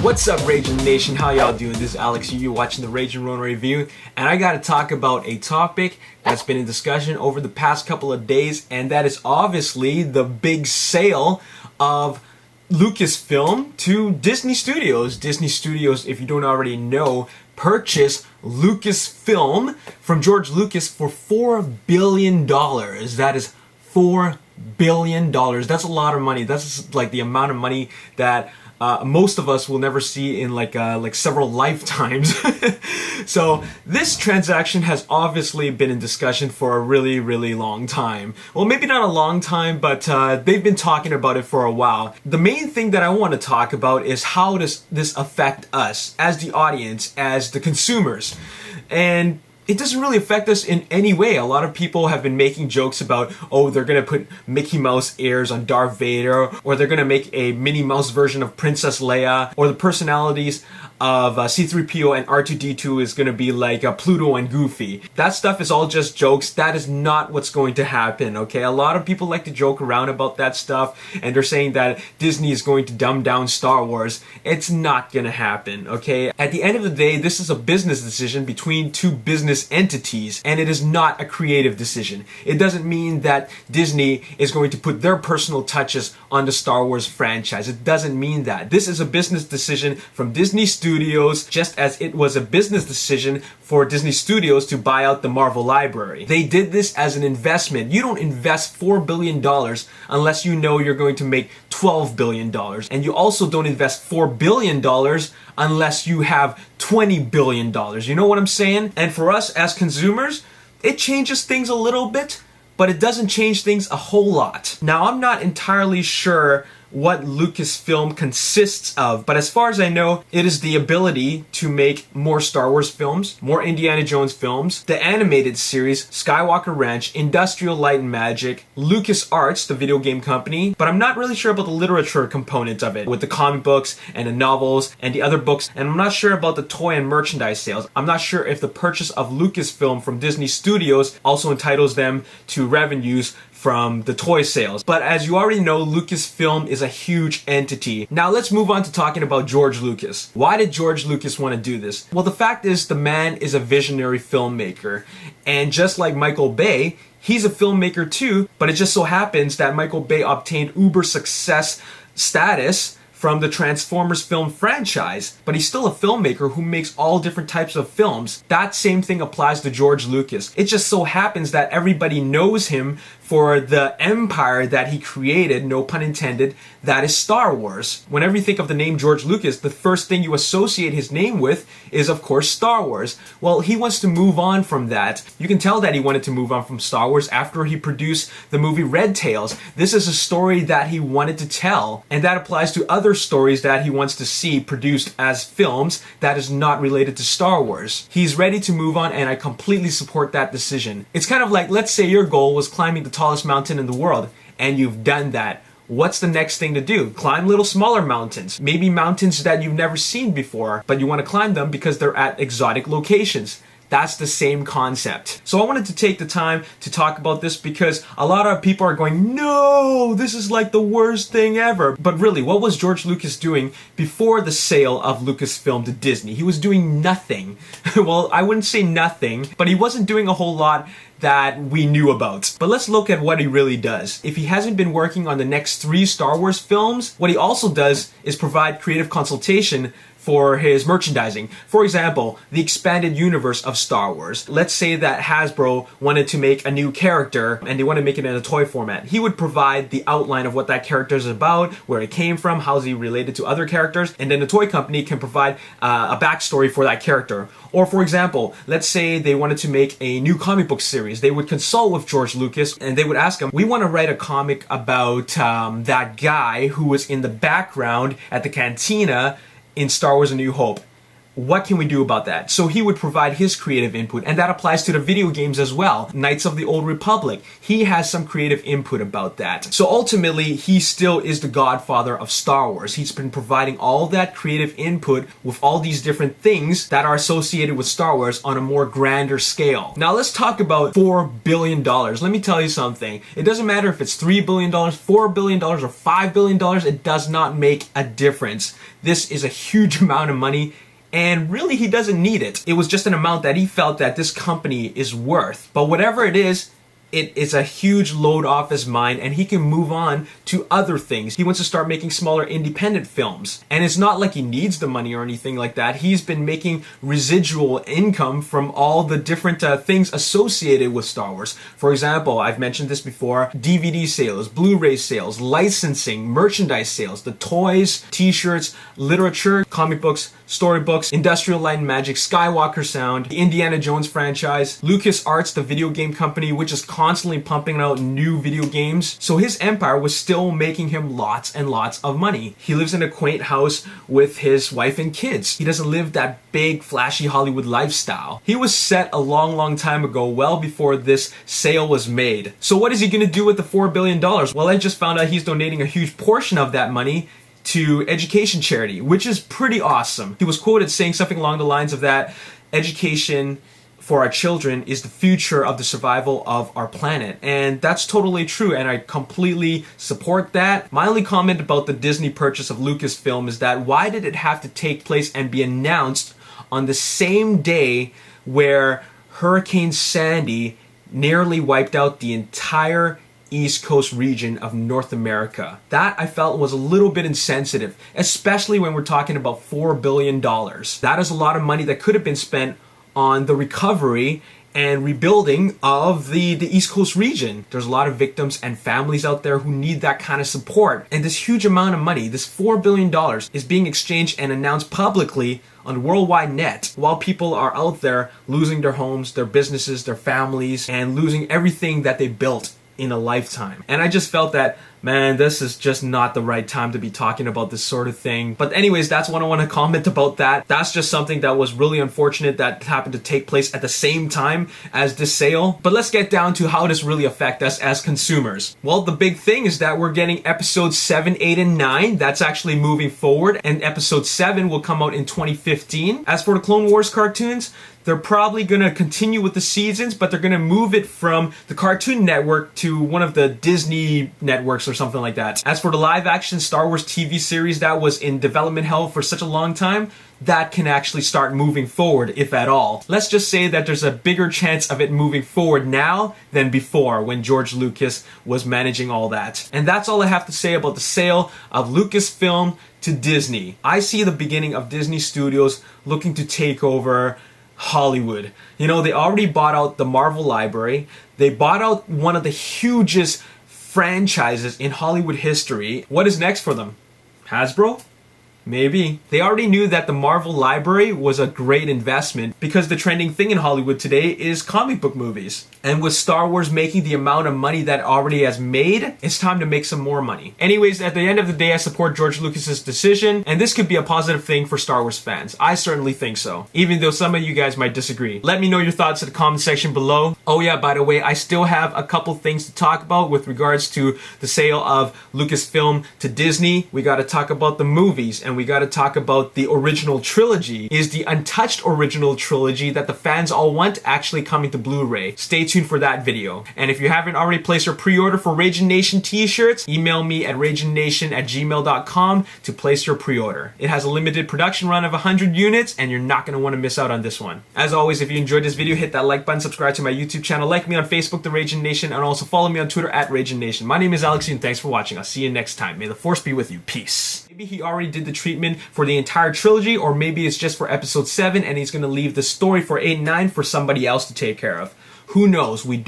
What's up, Ragin Nation? How y'all doing? This is Alex. You're watching the Ragin Ronin review, and I gotta talk about a topic that's been in discussion over the past couple of days, and that is obviously the big sale of Lucasfilm to Disney Studios. Disney Studios, if you don't already know, purchased Lucasfilm from George Lucas for $4 billion. That is $4 billion. That's a lot of money. That's like the amount of money that most of us will never see in like several lifetimes. So this transaction has obviously been in discussion for a really long time. Well, maybe not a long time, but they've been talking about it for a while. The main thing that I want to talk about is how does this affect us as the audience, as the consumers. And it doesn't really affect us in any way. A lot of people have been making jokes about, oh, they're gonna put Mickey Mouse ears on Darth Vader, or they're gonna make a Minnie Mouse version of Princess Leia, or the personalities of C-3PO and R2-D2 is gonna be like Pluto and Goofy. That stuff is all just jokes. That is not what's going to happen, okay? A lot of people like to joke around about that stuff, and they're saying that Disney is going to dumb down Star Wars. It's not gonna happen, okay? At the end of the day, this is a business decision between two business entities, and it is not a creative decision. It doesn't mean that Disney is going to put their personal touches on the Star Wars franchise. It doesn't mean that. This is a business decision from Disney Studios, just as it was a business decision for Disney Studios to buy out the Marvel library. They did this as an investment. You don't invest $4 billion unless you know you're going to make $12 billion. And you also don't invest $4 billion unless you have $20 billion. You know what I'm saying? And for us as consumers, it changes things a little bit, but it doesn't change things a whole lot. Now, I'm not entirely sure what Lucasfilm consists of, but as far as I know, it is the ability to make more Star Wars films, more Indiana Jones films, the animated series, Skywalker Ranch, Industrial Light and Magic, LucasArts, the video game company, but I'm not really sure about the literature component of it, with the comic books and the novels and the other books, and I'm not sure about the toy and merchandise sales. I'm not sure if the purchase of Lucasfilm from Disney Studios also entitles them to revenues from the toy sales. But as you already know, Lucasfilm is a huge entity. Now let's move on to talking about George Lucas. Why did George Lucas want to do this? Well, the fact is the man is a visionary filmmaker. And just like Michael Bay, he's a filmmaker too, but it just so happens that Michael Bay obtained uber success status from the Transformers film franchise, but he's still a filmmaker who makes all different types of films. That same thing applies to George Lucas. It just so happens that everybody knows him for the empire that he created, no pun intended, that is Star Wars. Whenever you think of the name George Lucas, the first thing you associate his name with is, of course, Star Wars. Well, he wants to move on from that. You can tell that he wanted to move on from Star Wars after he produced the movie Red Tails. This is a story that he wanted to tell, and that applies to other stories that he wants to see produced as films that is not related to Star Wars. He's ready to move on, and I completely support that decision. It's kind of like, let's say your goal was climbing the tallest mountain in the world, and you've done that. What's the next thing to do? Climb little smaller mountains. Maybe mountains that you've never seen before, but you want to climb them because they're at exotic locations. That's the same concept. So I wanted to take the time to talk about this because a lot of people are going, no, this is like the worst thing ever. But really, what was George Lucas doing before the sale of Lucasfilm to Disney? He was doing nothing. Well, I wouldn't say nothing, but he wasn't doing a whole lot that we knew about. But let's look at what he really does. If he hasn't been working on the next 3 Star Wars films, what he also does is provide creative consultation for his merchandising. For example, the expanded universe of Star Wars. Let's say that Hasbro wanted to make a new character and they want to make it in a toy format. He would provide the outline of what that character is about, where it came from, how's he related to other characters, and then the toy company can provide a backstory for that character. Or for example, let's say they wanted to make a new comic book series. They would consult with George Lucas and they would ask him, we want to write a comic about that guy who was in the background at the cantina in Star Wars A New Hope. what can we do about that? So he would provide his creative input, and that applies to the video games as well. Knights of the Old Republic, he has some creative input about that. So ultimately, he still is the godfather of Star Wars. He's been providing all that creative input with all these different things that are associated with Star Wars on a more grander scale. Now let's talk about $4 billion. Let me tell you something. It doesn't matter if it's $3 billion, $4 billion, or $5 billion, it does not make a difference. This is a huge amount of money, and really he doesn't need it. It was just an amount that he felt that this company is worth. But whatever it is a huge load off his mind, and he can move on to other things. He wants to start making smaller independent films. And it's not like he needs the money or anything like that. He's been making residual income from all the different things associated with Star Wars. For example, I've mentioned this before, DVD sales, Blu-ray sales, licensing, merchandise sales, the toys, t-shirts, literature, comic books, storybooks, Industrial Light and Magic, Skywalker Sound, the Indiana Jones franchise, LucasArts, the video game company, which is constantly pumping out new video games. So his empire was still making him lots and lots of money. He lives in a quaint house with his wife and kids. He doesn't live that big, flashy Hollywood lifestyle. He was set a long time ago, well before this sale was made. So what is he gonna do with the $4 billion? Well, I just found out he's donating a huge portion of that money to education charity, which is pretty awesome. He was quoted saying something along the lines of that education for our children is the future of the survival of our planet. And that's totally true, and I completely support that. My only comment about the Disney purchase of Lucasfilm is that why did it have to take place and be announced on the same day where Hurricane Sandy nearly wiped out the entire East Coast region of North America? That I felt was a little bit insensitive, especially when we're talking about $4 billion. That is a lot of money that could have been spent on the recovery and rebuilding of the East Coast region. There's a lot of victims and families out there who need that kind of support. And this huge amount of money, this $4 billion, is being exchanged and announced publicly on the worldwide net while people are out there losing their homes, their businesses, their families, and losing everything that they built in a lifetime. And I just felt that, man, this is just not the right time to be talking about this sort of thing. But anyways, that's what I want to comment about that. That's just something that was really unfortunate that happened to take place at the same time as this sale. But let's get down to how this really affects us as consumers. Well, the big thing is that we're getting episodes 7, 8, and 9. That's actually moving forward, and episode 7 will come out in 2015. As for the Clone Wars cartoons, they're probably going to continue with the seasons, but they're going to move it from the Cartoon Network to one of the Disney networks or something like that. As for the live-action Star Wars TV series that was in development hell for such a long time, that can actually start moving forward, if at all. Let's just say that there's a bigger chance of it moving forward now than before when George Lucas was managing all that. And that's all I have to say about the sale of Lucasfilm to Disney. I see the beginning of Disney Studios looking to take over Hollywood. You know, they already bought out the Marvel library. They bought out one of the hugest franchises in Hollywood history. What is next for them? Hasbro? Maybe. They already knew that the Marvel library was a great investment because the trending thing in Hollywood today is comic book movies. And with Star Wars making the amount of money that it already has made, it's time to make some more money. Anyways, at the end of the day, I support George Lucas's decision, and this could be a positive thing for Star Wars fans. I certainly think so, even though some of you guys might disagree. Let me know your thoughts in the comment section below. Oh yeah, by the way, I still have a couple things to talk about with regards to the sale of Lucasfilm to Disney. We got to talk about the movies, and we got to talk about the original trilogy. Is the untouched original trilogy that the fans all want actually coming to Blu-ray? Stay tuned for that video. And if you haven't already placed your pre-order for Ragin Nation t-shirts, email me at raginnation@gmail.com to place your pre-order. It has a limited production run of 100 units, and you're not going to want to miss out on this one. As always, if you enjoyed this video, hit that like button, subscribe to my YouTube channel, like me on Facebook, The Ragin Nation, and also follow me on Twitter at Ragin Nation. My name is Alex, and thanks for watching. I'll see you next time. May the Force be with you. Peace. Maybe he already did the treatment for the entire trilogy, or maybe it's just for episode 7 and he's going to leave the story for 8 and 9 for somebody else to take care of. Who knows? We don't